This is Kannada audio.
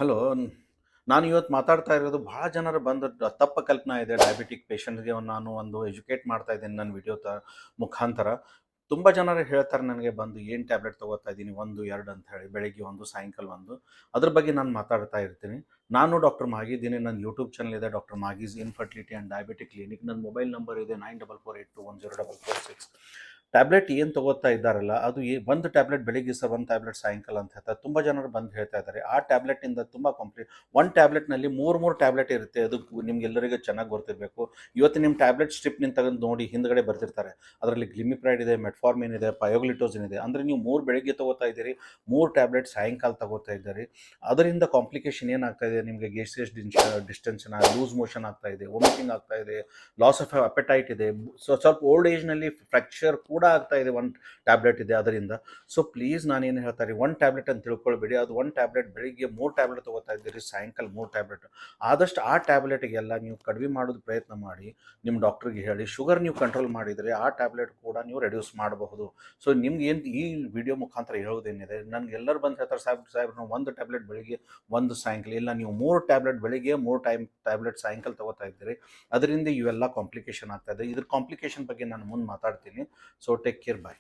ಹಲೋ. ನಾನು ಇವತ್ತು ಮಾತಾಡ್ತಾ ಇರೋದು ಭಾಳ ಜನರು ಬಂದು ತಪ್ಪ ಕಲ್ಪನಾ ಇದೆ ಡಯಾಬಿಟಿಕ್ ಪೇಷಂಟ್ಗೆ ನಾನು ಒಂದು ಎಜುಕೇಟ್ ಮಾಡ್ತಾ ಇದ್ದೀನಿ ನನ್ನ ವಿಡಿಯೋ ಮುಖಾಂತರ. ತುಂಬ ಜನರು ಹೇಳ್ತಾರೆ ನನಗೆ ಬಂದು ಏನು ಟ್ಯಾಬ್ಲೆಟ್ ತೊಗೋತಾ ಇದ್ದೀನಿ 1, 2 ಅಂತ ಹೇಳಿ ಬೆಳಿಗ್ಗೆ 1 ಸಾಯಂಕಾಲ 1. ಅದ್ರ ಬಗ್ಗೆ ನಾನು ಮಾತಾಡ್ತಾ ಇರ್ತೀನಿ. ನಾನು ಡಾಕ್ಟರ್ ಮಾಗಿದ್ದೀನಿ. ನನ್ನ ಯೂಟ್ಯೂಬ್ ಚಾನಲ್ ಇದೆ doctor Magi's infertility and diabetic clinic. ನನ್ನ ಮೊಬೈಲ್ ನಂಬರ್ ಇದೆ 9448210446. ಟ್ಯಾಬ್ಲೆಟ್ ಏನು ತೊಗೋತಾ ಇದ್ದಾರಲ್ಲ ಅದು ಒಂದು ಟ್ಯಾಬ್ಲೆಟ್ ಬೆಳಿಗ್ಗೆ ಸರ್, ಒಂದು ಟ್ಯಾಬ್ಲೆಟ್ ಸಾಯಂಕಾಲ ಅಂತ ಹೇಳ್ತಾರೆ. ತುಂಬ ಜನರು ಬಂದು ಹೇಳ್ತಾ ಇದ್ದಾರೆ ಆ ಟ್ಯಾಬ್ಲೆಟಿಂದ ತುಂಬ ಒಂದು ಟ್ಯಾಬ್ಲೆಟ್ನಲ್ಲಿ ಮೂರು ಟ್ಯಾಬ್ಲೆಟ್ ಇರುತ್ತೆ. ಅದು ನಿಮ್ಗೆಲ್ಲರಿಗೂ ಚೆನ್ನಾಗಿ ಗೊತ್ತಿರಬೇಕು. ಇವತ್ತು ನಿಮ್ಮ ಟ್ಯಾಬ್ಲೆಟ್ ಸ್ಟ್ರಿಪ್ನಿಂದ ತೆಗೆದು ನೋಡಿ ಹಿಂದ್ಗಡೆ ಬರ್ತಿರ್ತಾರೆ. ಅದರಲ್ಲಿ ಗ್ಲಿಮಿಪ್ರೈಡ್ ಇದೆ, ಮೆಟ್ಫಾರ್ಮಿನ್ ಇದೆ, ಪಯೋಗ್ಲಿಟೋಸಿನ್ ಇದೆ. ಅಂದರೆ ನೀವು 3 ಬೆಳಿಗ್ಗೆ ತೊಗೋತಾ ಇದ್ದೀರಿ, 3 ಟ್ಯಾಬ್ಲೆಟ್ ಸಾಯಂಕಾಲ ತಗೋತಾ ಇದ್ದೀರಿ. ಅದರಿಂದ ಕಾಂಪ್ಲಿಕೇಶನ್ ಏನಾಗ್ತಾ ಇದೆ, ನಿಮಗೆ ಗ್ಯಾಸ್ಟ್ರಿಕ್ ಡಿಸ್ಟೆನ್ಷನ್, ಲೂಸ್ ಮೋಷನ್ ಆಗ್ತಾ ಇದೆ, ವಾಮಿಟಿಂಗ್ ಆಗ್ತಾ ಇದೆ, ಲಾಸ್ ಆಫ್ ಅಪೆಟೈಟ್ ಇದೆ. ಸ್ವಲ್ಪ ಓಲ್ಡ್ ಏಜ್ನಲ್ಲಿ ಫ್ರ್ಯಾಕ್ಚರ್ ಕೂಡ ಆಗ್ತಾ ಇದೆ. ಒಂದು ಟ್ಯಾಬ್ಲೆಟ್ ಇದೆ ಅದರಿಂದ. ಸೊ ಪ್ಲೀಸ್ ನಾನೇನು ಹೇಳ್ತಾರೆ, 1 ಟ್ಯಾಬ್ಲೆಟ್ ಅಂತ ತಿಳ್ಕೊಳ್ಬೇಡಿ. ಅದು 1 ಟ್ಯಾಬ್ಲೆಟ್ ಬೆಳಿಗ್ಗೆ 3 ಟ್ಯಾಬ್ಲೆಟ್ ತೊಗೋತಾ ಇದ್ದೀರಿ, ಸಾಯಂಕಾಲ 3 ಟ್ಯಾಬ್ಲೆಟ್. ಆದಷ್ಟು ಆ ಟ್ಯಾಬ್ಲೆಟ್ಗೆಲ್ಲ ನೀವು ಕಡಿಮೆ ಮಾಡೋದು ಪ್ರಯತ್ನ ಮಾಡಿ. ನಿಮ್ಮ ಡಾಕ್ಟ್ರಿಗೆ ಹೇಳಿ. ಶುಗರ್ ನೀವು ಕಂಟ್ರೋಲ್ ಮಾಡಿದರೆ ಆ ಟ್ಯಾಬ್ಲೆಟ್ ಕೂಡ ನೀವು ರೆಡ್ಯೂಸ್ ಮಾಡಬಹುದು. ಸೊ ನಿಮ್ಗೆ ಏನು ಈ ವಿಡಿಯೋ ಮುಖಾಂತರ ಹೇಳೋದೇನಿದೆ, ನನಗೆ ಎಲ್ಲರೂ ಬಂದು ಹೇಳ್ತಾರೆ, ಸಾಹೇಬ್ರು ನಾವು 1 ಟ್ಯಾಬ್ಲೆಟ್ ಬೆಳಿಗ್ಗೆ 1 ಸಾಯಂಕಾಲ. ಇಲ್ಲ, ನೀವು 3 ಟ್ಯಾಬ್ಲೆಟ್ ಬೆಳಿಗ್ಗೆ 3 ಟ್ಯಾಬ್ಲೆಟ್ ಸಾಯಂಕಾಲ ತೊಗೋತಾ ಇದ್ದೀರಿ. ಅದರಿಂದ ಇವೆಲ್ಲ ಕಾಂಪ್ಲಿಕೇಶನ್ ಆಗ್ತಾ ಇದೆ. ಇದ್ರ ಕಾಂಪ್ಲಿಕೇಶನ್ ಬಗ್ಗೆ ನಾನು ಮುಂದೆ ಮಾತಾಡ್ತೀನಿ. ಸೊ ಟೇಕ್ ಕೇರ್, ಬಾಯ್.